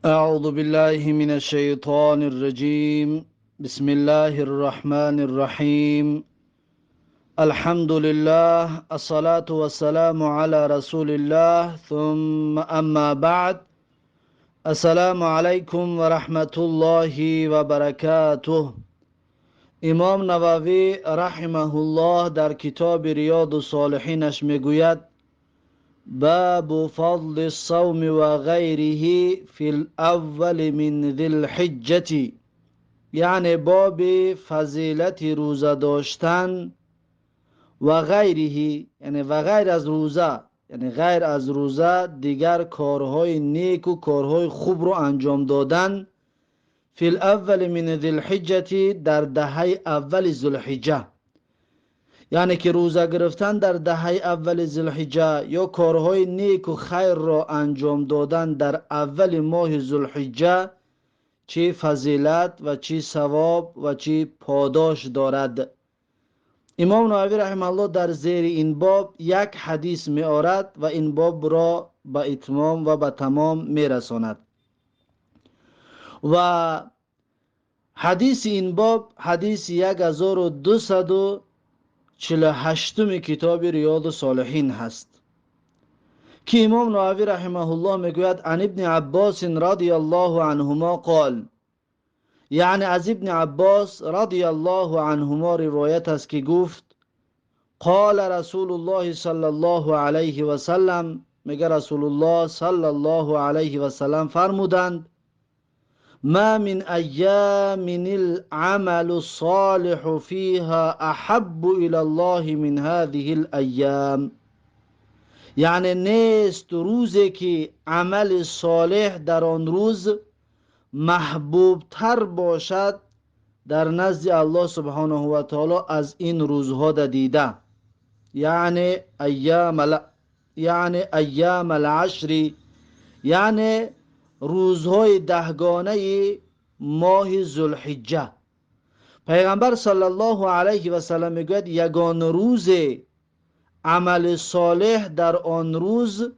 أعوذ بالله من الشيطان الرجيم. بسم الله الرحمن الرحيم. الحمد لله، الصلاة والسلام على رسول الله، ثم أما بعد. السلام عليكم ورحمة الله وبركاته. امام نووی رحمه الله در کتاب ریاض الصالحینش میگوید: باب فضل الصوم و غیره فی الاول من ذی الحجة، یعنی باب فضیلت روزه داشتن و غیره، یعنی و غیر از روزه، یعنی غیر از روزه دیگر کارهای نیک و کارهای خوب رو انجام دادن. فی الاول من ذی الحجة، در دهه اول ذوالحجه، یعنی که روزه گرفتن در دهه اول ذوالحجه یا کارهای نیک و خیر را انجام دادن در اول ماه ذوالحجه چه فضیلت و چه ثواب و چه پاداش دارد. امام نووی رحمه الله در زیر این باب یک حدیث می آورد و این باب را به اتمام و به تمام می رساند. و حدیث این باب حدیث 1248 کتاب ریاض الصالحین هست که امام نووی رحمه الله میگوید: عن ابن عباس رضی الله عنهما قال، یعنی از ابن عباس رضی الله عنهما روایت است که گفت: قال رسول الله صلی الله علیه و سلم، میگه رسول الله صلی الله علیه و سلم فرمودند: ما من ایام العمل الصالح فيها احب الى الله من هذه الایام، یعنی نیست روزی که عمل صالح در آن روز محبوب تر باشد در نزد الله سبحانه و تعالی از این روزها دیده، یعنی ایام العشر، یعنی روزهای دهگانه ماه ذوالحجه. پیغمبر صلی الله علیه و سلم میگوید یگان روز عمل صالح در آن روز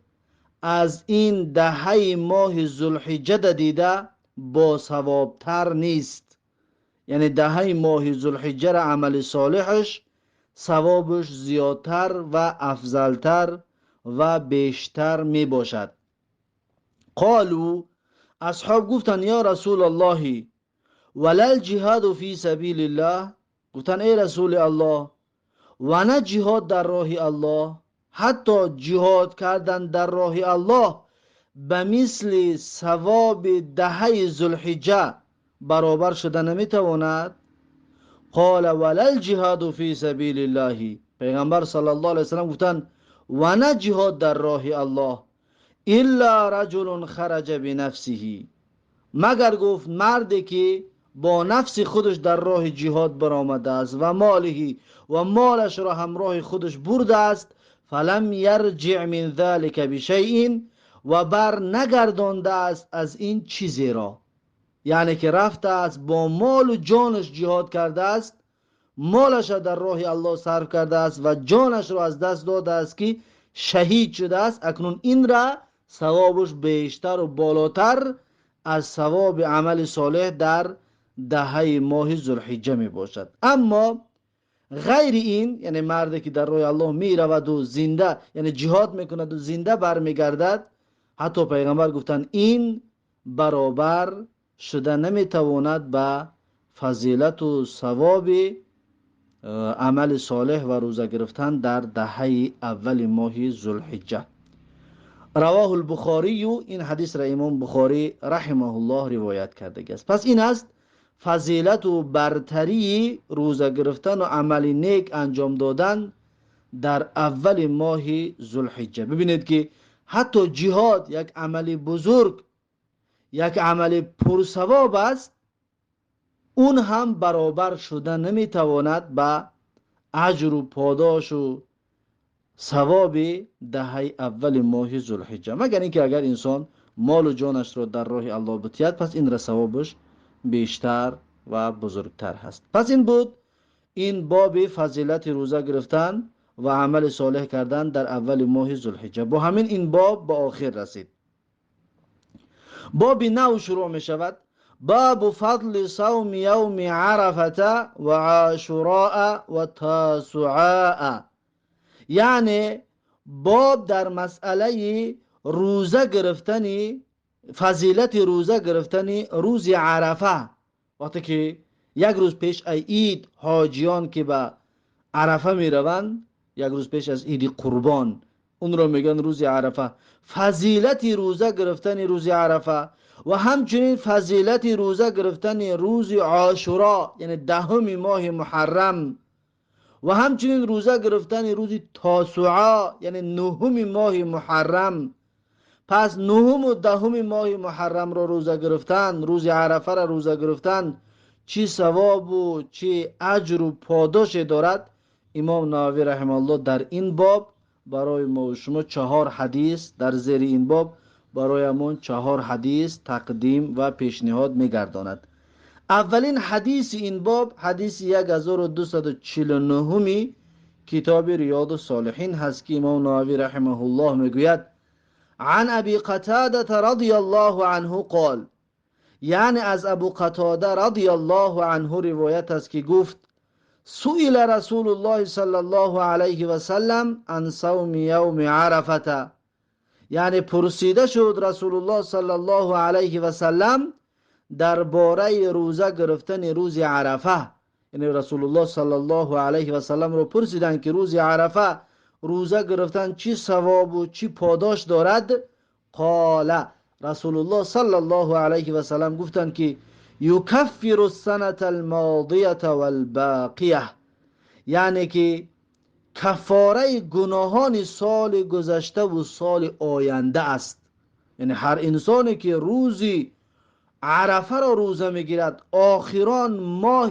از این دهه ماه ذوالحجه دیده با ثوابتر نیست. یعنی دهه ماه ذوالحجه را عمل صالحش ثوابش زیادتر و افضلتر و بیشتر می باشد. قالوا، اصحاب گفتن: یا رسول الله ولا الجهاد فی سبیل الله، گفتن ای رسول الله و نه جهاد در راه الله، حتی جهاد کردن در راه الله به مثل ثواب دهه ذوالحجه برابر شده نمیتواند؟ قال ولا الجهاد فی سبیل الله، پیغمبر صلی الله علیه وسلم گفتن و نه جهاد در راه الله الا رجل خرج بنفسه، مگر گفت مردی که با نفس خودش در راه جهاد برآمده است و مالهی و مالش را همراه خودش برده است، فلم یرجع من ذلك بشیء، و بر نگردانده است از این چیزی را، یعنی که رفته است با مال و جانش جهاد کرده است، مالش را در راه الله صرف کرده است و جانش را از دست داده است که شهید شده است، اکنون این را ثوابش بیشتر و بالاتر از ثواب عمل صالح در دهه ماه ذوالحجه می باشد. اما غیر این، یعنی مردی که در راه الله می رود و زنده، یعنی جهاد میکند و زنده برمیگردد، حتی پیغمبر گفتن این برابر شده نمیتواند به فضیلت و ثواب عمل صالح و روزه گرفتن در دهه اول ماه ذوالحجه. رواه البخاری، این حدیث را امام بخاری رحمه الله روایت کرده است. پس این است فضیلت و برتری روزه گرفتن و عمل نیک انجام دادن در اول ماه ذوالحجه. ببینید که حتی جهاد یک عمل بزرگ، یک عمل پرثواب است، اون هم برابر شده نمیتواند با اجر و پاداش و ثواب دهه اول ماه ذوالحجه، مگر اینکه اگر انسان مال و جانش را در راه الله بتید، پس این را ثوابش بیشتر و بزرگتر هست. پس این بود این باب فضیلت روزه گرفتن و عمل صالح کردن در اول ماه ذوالحجه. با همین این باب به آخر رسید. باب نو شروع می شود. باب فضل صوم یوم عرفه و عاشوراء و تاسوعاء، یعنی باب در مسئله روزه گرفتنی، فضیلت روزه گرفتنی روز عرفه. وقتی که یک روز پیش از عید حاجیان که به عرفه می روند، یک روز پیش از عید قربان، اون رو میگن روز عرفه. فضیلت روزه گرفتن روز عرفه و همچنین فضیلت روزه گرفتن روز عاشورا، یعنی دهم ماه محرم، و همچنین روزه گرفتن روز تاسوعا، یعنی نهم ماه محرم. پس نهم و دهم ماه محرم را روزه گرفتن، روز عرفه را روزه گرفتن، چی ثواب و چی اجر و پاداش دارد. امام نووی رحمه الله در این باب برای ما و شما 4 حدیث در زیر این باب برایمون 4 حدیث تقدیم و پیشنهاد میگرداند. اولین حدیث این باب حدیث 1249 کتاب ریاض الصالحین هست که امام نووی رحمه الله میگوید: عن ابی قتاده رضی الله عنه قال، یعنی از ابو قتاده رضی الله عنه روایت است که گفت: سئل رسول الله صلی الله علیه و سلم عن صوم یوم عرفه، یعنی پرسیده شد رسول الله صلی الله علیه و سلم درباره روزه گرفتن روز عرفه. یعنی رسول الله صلی الله علیه و سلم رو پرسیدن که روز عرفه روزه گرفتن چی ثواب و چی پاداش دارد. قال، رسول الله صلی الله علیه و سلم گفتند که یکفر السنه الماضیه والباقیه، یعنی که کفاره گناهان سال گذشته و سال آینده است. یعنی هر انسانی که روزی عرفه را روزه میگیرد آخران ماه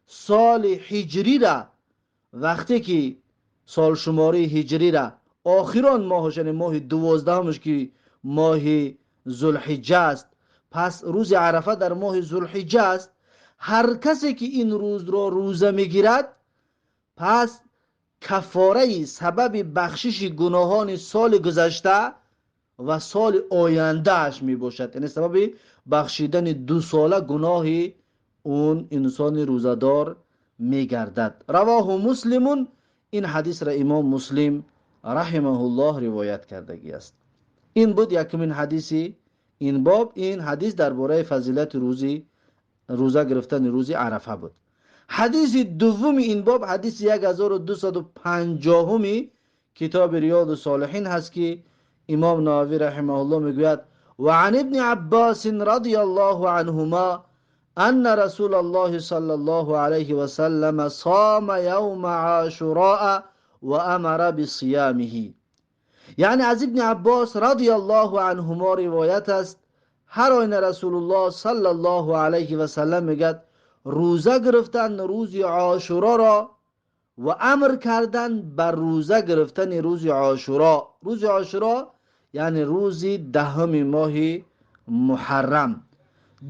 سال هجری را، وقتی که سال شماری هجری را آخران ماهش، یعنی ماه 12 که ماه ذوالحجه است، پس روز عرفه در ماه ذوالحجه است. هر کسی که این روز را روزه میگیرد پس کفاره سبب بخشش گناهان سال گذشته و سال آینده اش می باشد، یعنی سبب بخشیدن 2 ساله گناه اون انسان روزدار می گردد. رواه مسلم، این حدیث را امام مسلم رحمه الله روایت کردگی است. این بود یکمین حدیث این باب. این حدیث درباره فضیلت روزه گرفتن روز عرفه بود. حدیث دوم این باب حدیث 1250 کتاب ریاض الصالحین هست که امام نووی رحمه الله میگوید: و عن ابن عباس رضی الله عنهما ان رسول الله صلی الله علیه و سلم صام یوم عاشوراء و امر بصیامه، یعنی از ابن عباس رضی الله عنهما روایت است هر آن رسول الله صلی الله علیه و سلم میگد روزه گرفتن روز عاشورا را و امر کردن بر روزه گرفتن روز عاشورا. روز عاشورا یعنی روز دهم ماه محرم.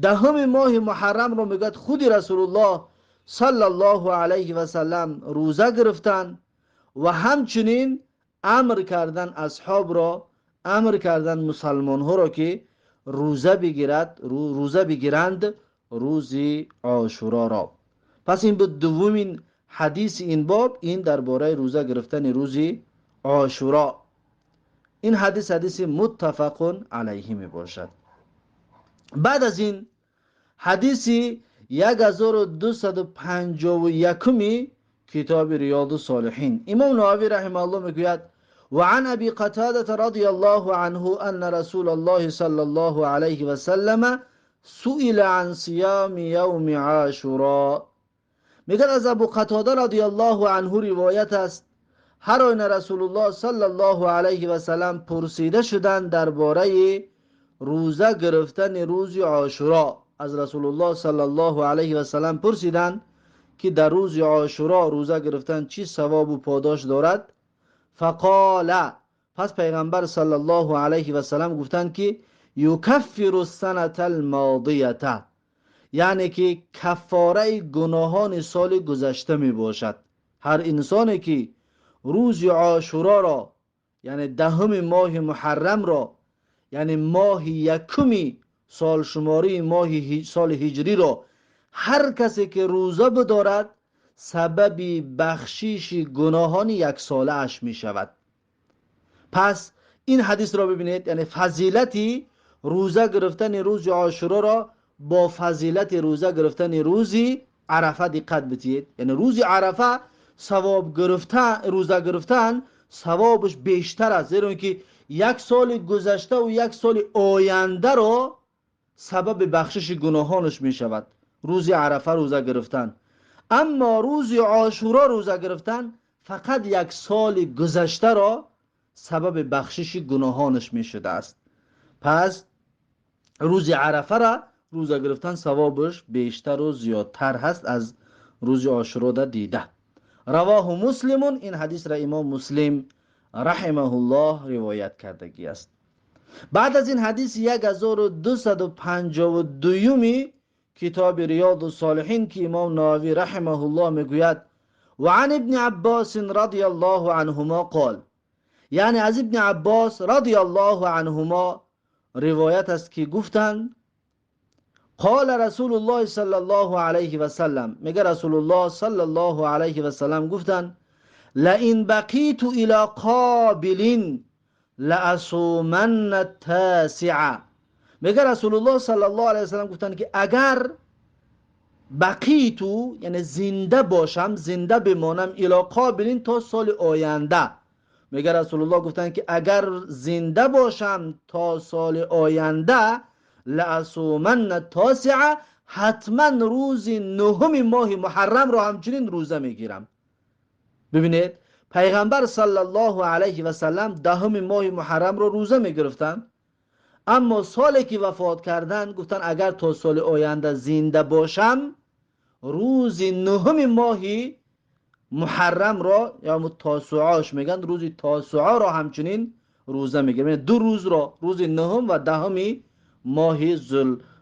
دهم ماه محرم رو میگد خود رسول الله صلی الله علیه و سلم روزه گرفتن و همچنین امر کردن اصحاب را، امر کردن مسلمان ها را که روزه بگیرند روز عاشورا را. پس این بود دومین حدیث این باب، این درباره روزه گرفتن روز عاشورا. این حدیث متفق علیه می باشد. بعد از این حدیث 1251 کتاب ریاض الصالحین امام نووی رحمه الله میگوید: و عن ابی قتاده رضی الله عنه ان رسول الله صلی الله علیه و سلم سئل عن صیام یوم عاشورا. میگه از ابو قتاده رضی الله عنه روایت است هر آن رسول الله صلی الله علیه و سلم پرسیده شدند درباره روزه گرفتن روز عاشورا. از رسول الله صلی الله علیه و سلم پرسیدند که در روز عاشورا روزه گرفتن چی ثواب و پاداش دارد. فقال، پس پیغمبر صلی الله علیه و سلم گفتند که یکفر السنه الماضیه، یعنی که کفاره گناهان سال گذشته می باشد. هر انسانی که روز عاشورا را، یعنی دهم ماه محرم را یعنی ماه یکمی سال شماری سال هجری رو هر کسی که روزه بدارد سبب بخشش گناهان یک ساله اش می شود. پس این حدیث را ببینید، یعنی فضیلتی روزه گرفتن روز عاشورا را با فضیلت روزه گرفتن روز عرفه دقت بدید. یعنی روز عرفه ثواب گرفتن، روزه گرفتن ثوابش بیشتر است، زیرا اینکه یک سال گذشته و یک سال آینده را سبب بخشش گناهانش می شود روز عرفه روزه گرفتن. اما روز عاشورا روزه گرفتن فقط یک سال گذشته را سبب بخشش گناهانش می شده است. پس روز عرفه را روزه گرفتن ثوابش بیشتر و زیادتر هست از روز عاشورا در دیده. رواه مسلم، این حدیث را امام مسلم رحمه الله روایت کردگی است. بعد از این حدیث 1252 کتاب ریاض الصالحین که امام نووی رحمه الله میگوید و عن ابن عباس رضی الله عنهما قال، یعنی از ابن عباس رضی الله عنهما روایت است که گفتند قال رسول الله صلی الله علیه و سلم، میگه رسول الله صلی الله علیه و سلم گفتند لئن بقیت الی قابل لأصومن التاسع. میگه رسول الله صلی الله علیه و سلم گفتند که اگر بقیتو یعنی زنده باشم، زنده بمانم، الی قابل تا سال آینده. میگه رسول الله گفتند که اگر زنده باشم تا سال آینده لأصومن التاسع، حتما روز نهم ماه محرم رو همچنین روزه میگیرم. ببینید پیغمبر صلی الله علیه و سلم دهم ماه محرم رو روزه میگرفتن، اما سالی که وفات کردن گفتن اگر تا سال آینده زنده باشم روز نهم ماه محرم را یا تاسوعاش میگن، روز تاسوعا را همچنین روزه میگیرم. یعنی دو روز را، روز نهم و دهم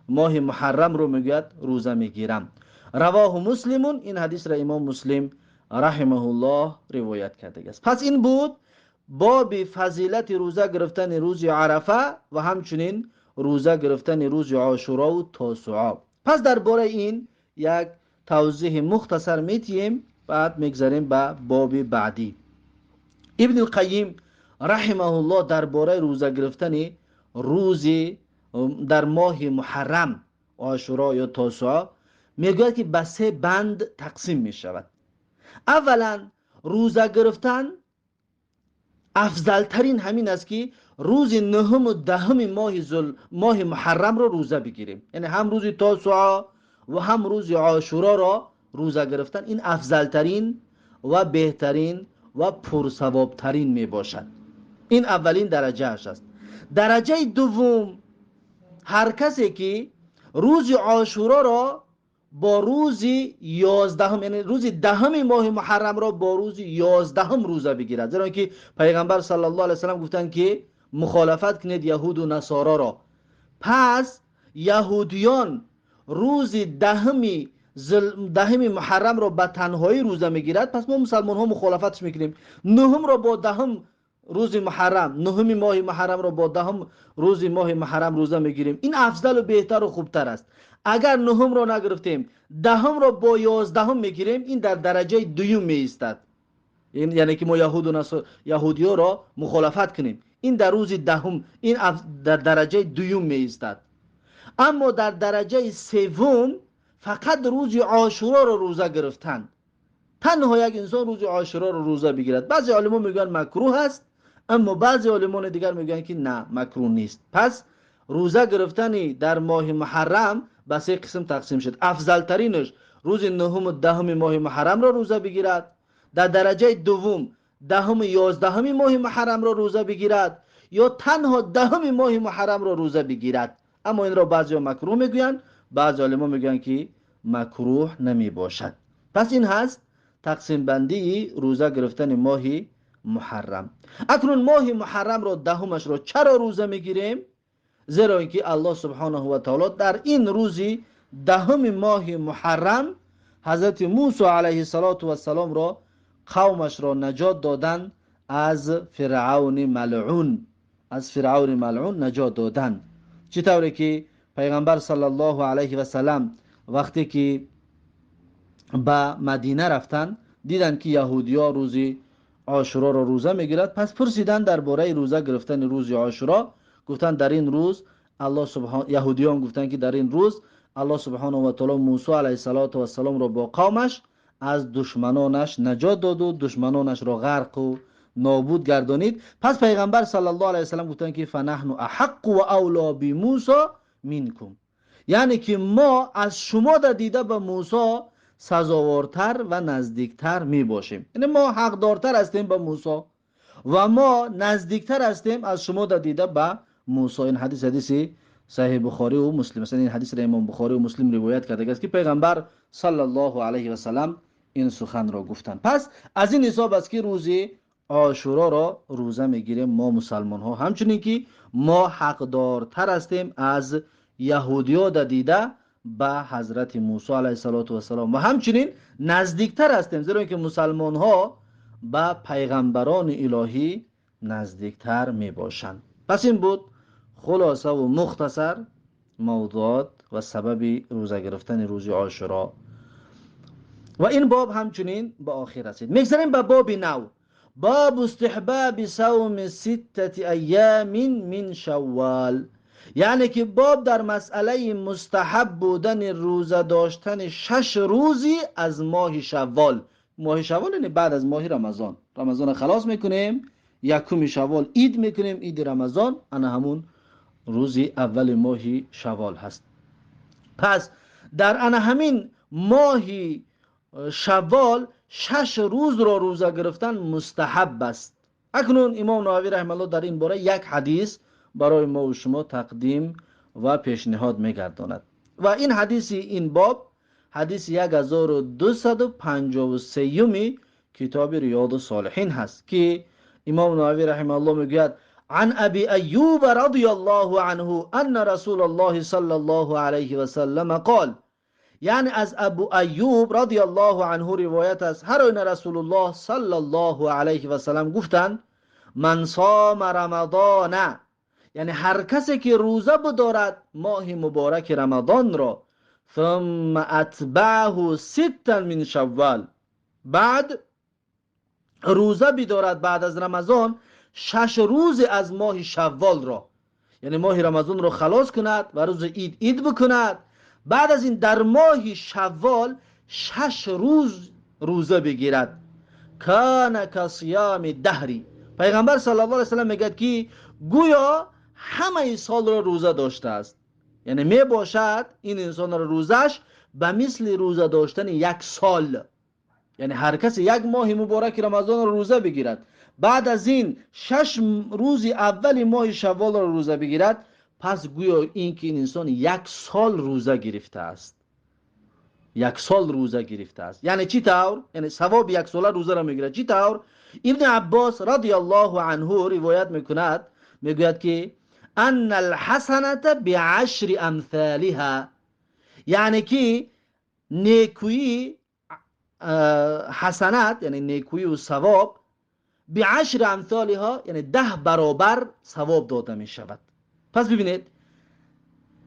ماه محرم رو میگوید روزه میگیرم. رواه مسلم، این حدیث را امام مسلم رحمه الله روایت کرده است. پس این بود باب فضیلت روزه گرفتن روز عرفه و همچنین روزه گرفتن روز عاشورا و تاسوعا. پس درباره این یک توضیح مختصر میتیم، بعد میگذاریم به باب بعدی. ابن القیم رحمه الله درباره روزه گرفتن روز در ماه محرم عاشورا یا تاسوعا میگوید که به سه بند تقسیم میشود. اولا روزه گرفتن افضل ترین همین است که روز نهم و دهم ماه محرم رو روزه بگیریم، یعنی هم روز تاسوعا و هم روز عاشورا را روزه گرفتن این افضل ترین و بهترین و پرثواب ترین می باشد. این اولین درجه اش است. درجه دوم، هر کسی که روز عاشورا را با روز 11 یعنی روز دهم ماه محرم را با روز 11 روزه بگیرد، زیرا که پیغمبر صلی الله علیه و سلم گفتند که مخالفت کنید یهود و نصارا را. پس یهودیان روز دهم محرم را به تنهایی روزه میگیرد، پس ما مسلمان ها مخالفتش میکنیم. نهم را با دهم روز محرم، نهم ماه محرم را با دهم روز ماه محرم روزه میگیریم. این افضل و بهتر و خوبتر است. اگر نهم را نگرفتیم دهم را با 11 میگیریم، این در درجه دوم می ایستد. این یعنی که ما یهودی ها را مخالفت کنیم، این در روز دهم، این در درجه دوم می ایستد. اما در درجه سوم فقط روز عاشورا را روزه گرفتن، تنها یک انسان روز عاشورا را روزه بگیرد. بعضی علما میگن مکروه است، اما بعضی علما دیگر میگن که نه مکروه نیست. پس روزه گرفتن در ماه محرم به سه قسم تقسیم شد. افضل ترینش روز نهم و دهم ماه محرم را روزه بگیرد، در درجه دوم دهم و 11 ماه محرم را روزه بگیرد، یا تنها دهم ماه محرم را روزه بگیرد. اما این را بعضی مکروه میگویند، بعضی علما میگن که مکروه نمی باشد. پس این هست تقسیم بندی روزه گرفتن ماه محرم. اکنون ماه محرم را دهمش را چرا روزه میگیریم؟ زیرا اینکه الله سبحانه و تعالی در این روزی دهم ماه محرم حضرت موسی علیه السلام را قومش را نجات دادن از فرعون ملعون. از فرعون ملعون نجات دادند. چطوری که پیغمبر صلی الله علیه و سلم وقتی که به مدینه رفتن دیدن که یهودی‌ها روزی عاشورا را روزه میگیرد، پس پرسیدن درباره روزه گرفتن روز عاشورا. گفتن در این روز الله سبحانه، یهودیان گفتن که در این روز الله سبحانه و تعالی موسی علیه السلام را با قومش از دشمنانش نجات داد و دشمنانش را غرق و نابود گردانید. پس پیغمبر صلی الله علیه و سلم گفتن که فنحن احق و اولا بموسی منکم، یعنی که ما از شما در دیده به موسی سزاوارتر و نزدیکتر می باشیم. یعنی ما حقدارتر هستیم به موسی و ما نزدیکتر هستیم از شما در دیده به موسی. این حدیث صحیح بخاری و مسلم، مثلا این حدیث را امام بخاری و مسلم روایت کرده است که پیغمبر صلی الله علیه و سلم این سخن را گفتند. پس از این حساب است که روز عاشورا را روزه میگیریم ما مسلمان ها، همچنین که ما حقدارتر هستیم از یهودی‌ها در دیده به حضرت موسی علیه السلام و همچنین نزدیکتر هستیم، زیرا که مسلمان ها به پیغمبران الهی نزدیکتر می باشند. پس این بود خلاصه و مختصر موضوعات و سبب روزه گرفتن روز عاشورا و این باب همچنین به آخر رسید. میگذاریم به باب نو، باب استحباب صوم 6 ایام من شوال، یعنی که باب در مسئله مستحب بودن روزه داشتن 6 روزی از ماه شوال. ماه شوال یعنی بعد از ماه رمضان. رمضان خلاص میکنیم، یکم شوال عید میکنیم، عید رمضان انا همون روزی اول ماه شوال هست. پس در انا همین ماه شوال 6 روز را روزه گرفتن مستحب است. اکنون امام نووی رحمه الله در این باره یک حدیث برای ما و شما تقدیم و پیشنهاد میگرداند و این حدیث این باب حدیث 1253 کتاب ریاض الصالحین هست که امام نووی رحمه الله میگوید عن ابی ایوب رضی الله عنه ان رسول الله صلی الله علیه و سلم قال، یعنی از ابو ایوب رضی الله عنه روایت است هر این رسول الله صلی الله علیه و سلم گفتند من صام رمضان، یعنی هر کسی که روزه بدارد ماه مبارک رمضان را، ثم اتبعه 6 من شوال، بعد روزه بدارد بعد از رمضان 6 روز از ماه شوال را، یعنی ماه رمضان را خلاص کند و روز عید بکند، بعد از این در ماه شوال 6 روز روزه بگیرد، کان کصیام دهری، پیغمبر صلی الله علیه و سلم میگه که گویا همه سال را روزه داشته است. یعنی می باشد این انسان را روزش به مثل روزه داشتن یک سال، یعنی هر کسی یک ماه مبارک رمضان را روزه بگیرد، بعد از این 6 روز اول ماه شوال را روزه بگیرد، پس گویا این که این انسان یک سال روزه گرفته است. یک سال روزه گرفته است. یعنی چی طور؟ یعنی ثواب یک ساله روزه را میگیرد. چی طور؟ ابن عباس رضی الله عنه روایت میکند، میگوید که ان الحسنه بعشر امثالها، یعنی که نیکویی حسنات یعنی نیکویی و ثواب بعشر امثالها یعنی 10 برابر ثواب داده می شود. پس ببینید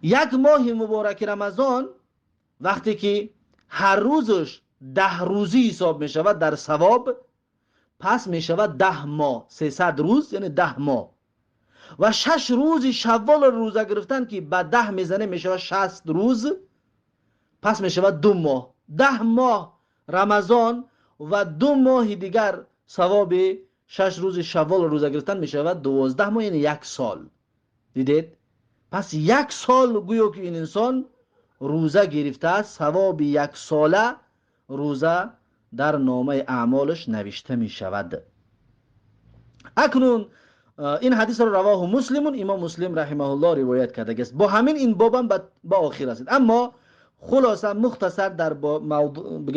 یک ماه مبارک رمضان وقتی که هر روزش 10 روزی حساب می شود در ثواب، پس می شود 10 ماه، 300 روز یعنی 10 ماه. و 6 روز شوال روزه گرفتن که به 10 میزنه می شود 60 روز، پس می شود 2 ماه. 10 ماه رمضان و 2 ماه دیگر ثواب 6 روز شوال روزه گرفتن می شود 12 ماه، یعنی 1 سال. دیدید؟ پس 1 سال گویا که این انسان روزه گرفته است، ثواب 1 ساله روزه در نامه اعمالش نوشته می شود. اکنون این حدیث را رواه مسلم، امام مسلم رحمه الله روایت کرده است. با همین این بابم به آخر رسید. اما خلاصه مختصر در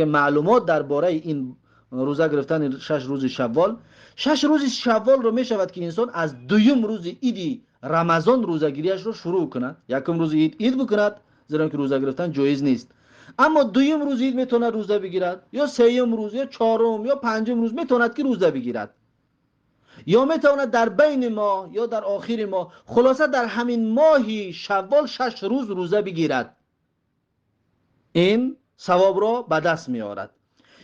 معلومات درباره این روزه گرفتن 6 روز شوال. 6 روز شوال رو می شود که انسان از دویم روز عید رمضان روزه گیریش رو شروع کند. یکم روز عید بکند، زیرا که روزه گرفتن جایز نیست. اما دویم روز عید میتونه روزه بگیرد، یا سوم روز، یا چهارم، یا پنجم روز میتونه که روزه بگیرد. یا میتواند در بین ماه یا در آخر ماه، خلاصه در همین ماهی شوال 6 روز روزه بگیرد، این ثواب را به دست می آورد.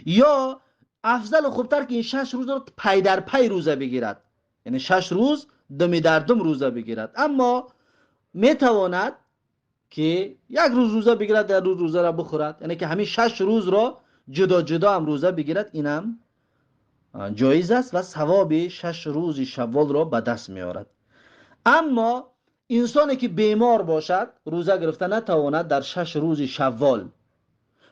یا افضل و خوبتر که این 6 روز را پی در پی روزه بگیرد، یعنی 6 روز دمی در دم روزه بگیرد. اما میتواند که یک روز روزه بگیرد، در روز روزه را بخورد، یعنی که همین 6 روز را جدا جدا هم روزه بگیرد، اینم جایز است و ثواب 6 روز شوال را به دست می آورد. اما انسانی که بیمار باشد روزه گرفته نتواند در 6 روز شوال،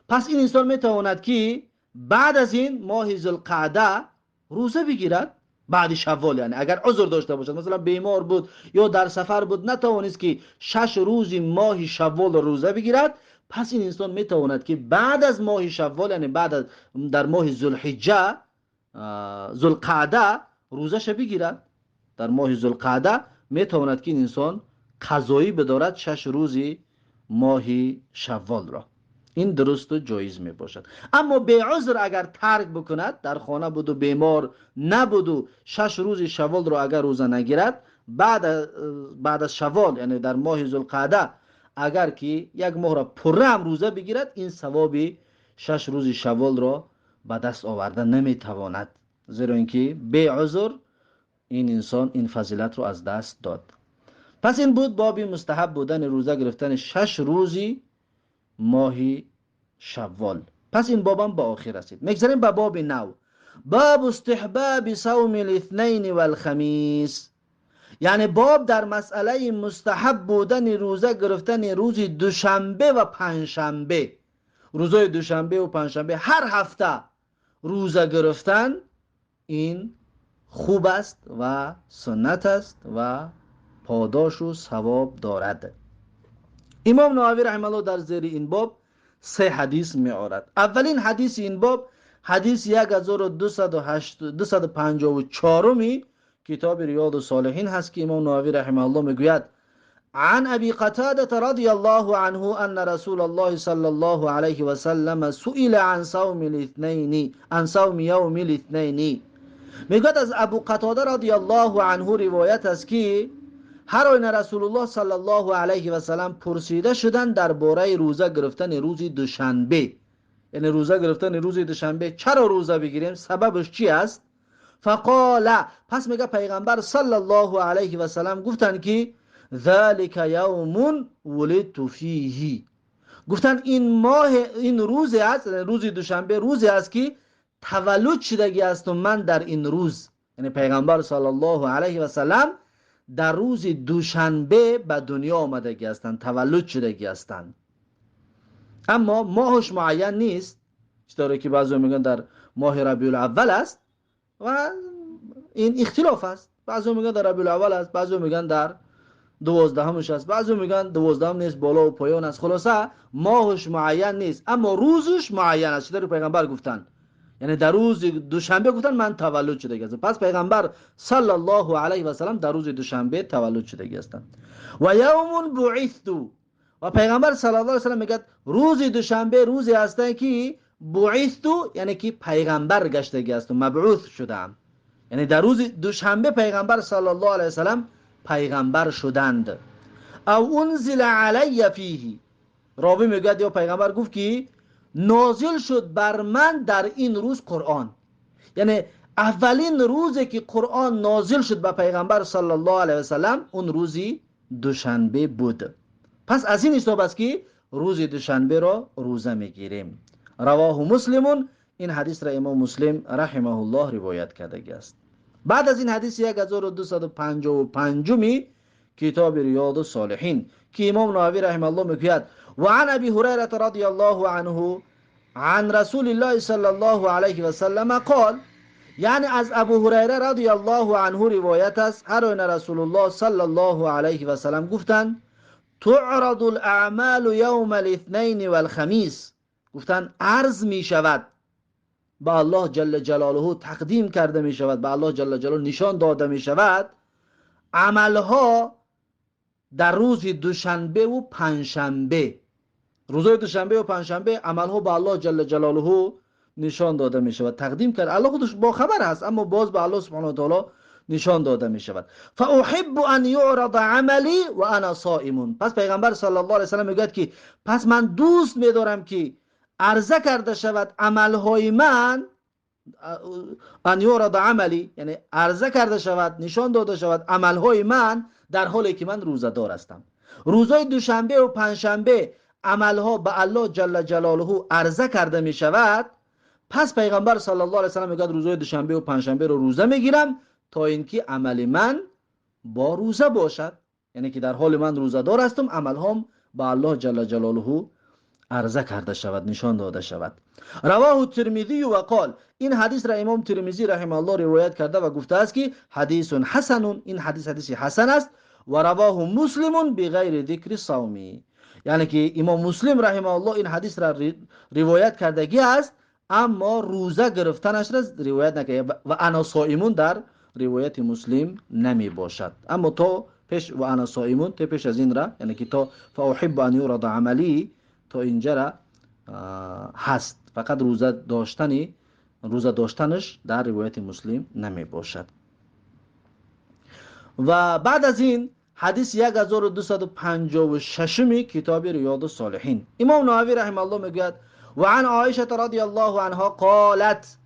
پس این انسان میتواند که بعد از این ماه ذوالقعده روزه بگیرد، بعد شوال. یعنی اگر عذر داشته باشد، مثلا بیمار بود یا در سفر بود، نتوانست که 6 روز ماه شوال روزه بگیرد، پس این انسان میتواند که بعد از ماه شوال، یعنی بعد از در ماه ذوالحجه ذوالقعده روزه بگیرد. در ماه ذوالقعده میتواند که این انسان قضایی بدارد 6 روز ماه شوال را. این درست و جایز می باشد. اما به عذر اگر ترک بکند، در خانه بود و بیمار نبود و 6 روز شوال را اگر روزه نگیرد، بعد از شوال یعنی در ماه ذوالقعده اگر که یک ماه را پره هم روزه بگیرد، این ثواب 6 روز شوال را به دست آورده نمیتواند، زیرا اینکه به عذر این انسان این فضیلت را از دست داد. پس این بود باب مستحب بودن روزه گرفتن 6 روزی ماهی شوال. پس این بابم با آخر رسید. میگذاریم به باب نو، باب استحباب صوم الاثنین والخمیس، یعنی باب در مسئله مستحب بودن روزه گرفتن روز دوشنبه و پنجشنبه. روزای دوشنبه و پنجشنبه هر هفته روزه گرفتن این خوب است و سنت است و پاداش و ثواب دارد. امام نووی رحمه الله در زیر این باب 3 حدیث می آورد. اولین حدیث این باب حدیث 1254 کتاب ریاض الصالحین هست که امام نووی رحمه الله میگوید: عن ابي قتادة رضي الله عنه ان رسول الله صلى الله عليه وسلم سئل عن صوم الاثنين، عن صوم يوم الاثنين. میگوید از ابو قتاده رضی الله عنه روایت است که هر آینه رسول الله صلی الله علیه و سلم پرسیده شدند درباره روزه گرفتن روز دوشنبه، یعنی روزه گرفتن روز دوشنبه چرا روزه بگیریم، سببش چی است؟ فقال، پس میگه پیغمبر صلی الله علیه و سلم گفتن که ذلك یوم ولدت فیه، گفتن این ماه، این روز است، روز دوشنبه روزی است که تولد شدگی است و من در این روز، یعنی پیغمبر صلی الله علیه و سلم در روز دوشنبه به دنیا آمدگی هستند، تولد شدگی هستند. اما ماهش معین نیست، چطوری که بعضی میگن در ماه ربیع الاول است و این اختلاف است. بعضی میگن در ربیع الاول است، بعضی میگن در 12مش است، بعضی میگن 12م نیست، بالا و پایان است. خلاصه ماهش معین نیست اما روزش معین است، چطوری پیغمبر گفتن، یعنی در روز دوشنبه گفتن من تولد شده هستم، پس پیغمبر صلی الله علیه و سلم در روز دوشنبه تولد شده هستند. و یوم بعثت، و پیغمبر صلی الله علیه و سلم میگه روز دوشنبه روزی هست که بعثت، یعنی که پیغمبر گشته هستم، مبعوث شدم، یعنی در روز دوشنبه پیغمبر صلی الله علیه و سلم پیغمبر شدند. او انزل علی فیه، راوی میگه یا پیغمبر گفت که نازل شد بر من در این روز قرآن، یعنی اولین روزی که قرآن نازل شد به پیغمبر صلی الله علیه و سلم اون روزی دوشنبه بود. پس از این حساب است که روز دوشنبه را روزه میگیریم. رواه مسلم، این حدیث را امام مسلم رحمه الله روایت کرده است. بعد از این حدیث 1255 کتاب ریاض الصالحین که امام نووی رحمه الله میگوید: و عن ابی هریره رضی الله عنه عن رسول الله صلی الله علیه و سلم قال، یعنی از ابو هریره رضی الله عنه روایت است هر آینه رسول الله صلی الله علیه و سلم گفتند: تعرض الاعمال یوم الاثنین والخمیس، گفتند عرض می شود به الله جل جلاله، تقدیم کرده می شود به الله جل جلاله، نشان داده می شود عملها در روز دوشنبه و پنجشنبه. روزهای دوشنبه و پنجشنبه عملها به الله جل جلاله نشان داده می شود، تقدیم کرد. الله خودش با خبر هست اما باز به الله سبحانه و تعالی نشان داده می شود. فاحب ان یعرض عملی و انا صائم. پس پیغمبر صلی الله علیه و سلم میگوید که پس من دوست می‌دارم که عرضه کرده شود عملهای من، ان یعرض عملی یعنی عرضه کرده شود، نشان داده شود عملهای من در حالی که من روزه دار هستم. روزهای دوشنبه و پنجشنبه عملها به الله جل جلاله عرضه کرده می شود. پس پیغمبر صلی الله علیه و سلم میگه روزهای دوشنبه و پنجشنبه رو روزه میگیرم تا اینکه عمل من با روزه باشد، یعنی که در حال من روزه دار هستم عملهام به الله جل جلاله عرضه کرده شود، نشان داده شود. رواه الترمذی و قال، این حدیث را امام ترمذی رحمه الله روایت کرده و گفته است که حدیث حسن، این حدیث حسن است. و رواه مسلم بغیر ذکر صومی، یعنی که امام مسلم رحمه الله این حدیث را روایت کردگی است اما روزه گرفتنش را روایت نکرده و انا صائمون در روایت مسلم نمی باشد. اما تو پیش و انا صائمون تو پیش از این را، یعنی که تو فاحب ان یعرض عملی تا اینجا را هست، فقط روزه داشتنش در روایت مسلم نمی باشد. و بعد از این حدیث 1256 کتاب ریاض الصالحین، امام نووی رحمه الله میگوید و عن عایشه رضی الله عنها قالت،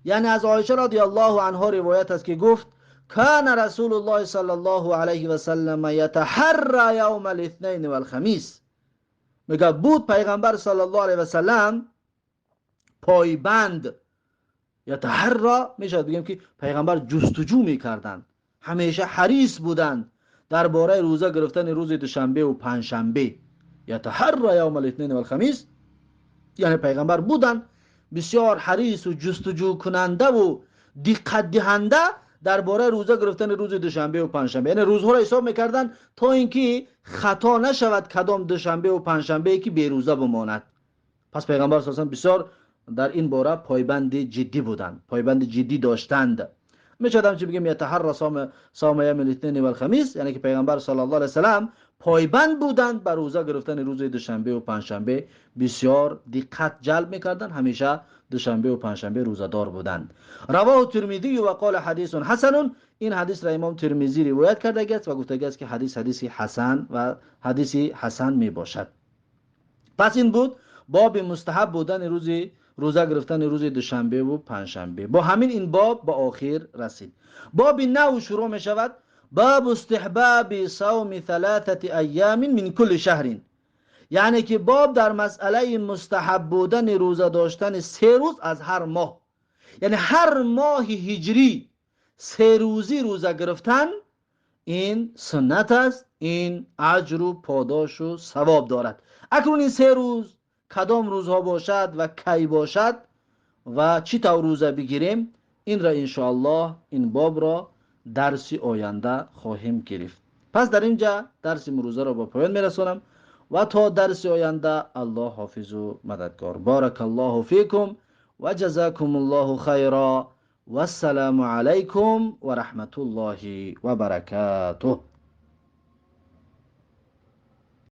یعنی از عایشه رضی الله عنها روایت است که گفت کان رسول الله صلی الله علیه و سلم یتحرى یوم الاثنین و الخمیس، میگه بود پیغمبر صلی الله علیه و سلم پایبند، یتحرى میشه بگیم که پیغمبر جستجو میکردند، همیشه حریص بودند درباره روزه گرفتن روز دوشنبه و پنجشنبه. یتحرى یوم الاثنین و الخمیس یعنی پیغمبر بودند بسیار حریص و جستجو کننده و دقت دهنده درباره روزه گرفتن روز دوشنبه و پنجشنبه، یعنی روزها را حساب میکردن تا اینکه خطا نشود کدام دوشنبه و پنجشنبه که بی روزه بماند. پس پیغمبر صلی الله علیه و بسیار در این باره پایبند جدی بودند، پایبند جدی داشتند. میشدم چه بگیم یتحرى صوم یوم الاثنین و الخمیس، یعنی که پیغمبر صلی الله علیه و سلم پایبند بودند بر روزه گرفتن روز دوشنبه و پنجشنبه، بسیار دقت جلب میکردند، همیشه دوشنبه و پنجشنبه روزه دار بودند. رواه ترمذی و قال حدیث حسن، این حدیث را امام ترمذی روایت کرده است و گفته است که حدیث حسن و حدیث حسن می باشد. پس این بود باب مستحب بودن روزه گرفتن روز دوشنبه و پنجشنبه. با همین این باب به آخر رسید. باب نو شروع می شود، باب استحباب صوم 3 ایام من کل شهر، یعنی که باب در مسئله مستحب بودن روزه داشتن 3 روز از هر ماه، یعنی هر ماه هجری 3 روزی روزه گرفتن این سنت است، این اجر و پاداش و ثواب دارد. اکنون این 3 روز کدام روزها باشد و کی باشد و چی طور روزه بگیریم، این را انشاءالله این باب را درس آینده خواهیم گرفت. پس در اینجا درس روزه را با پایان میرسونم و تا درس آینده الله حافظ و مددگار. بارک الله فیکم و جزاکم الله خیرا و السلام علیکم و رحمت الله و برکاته.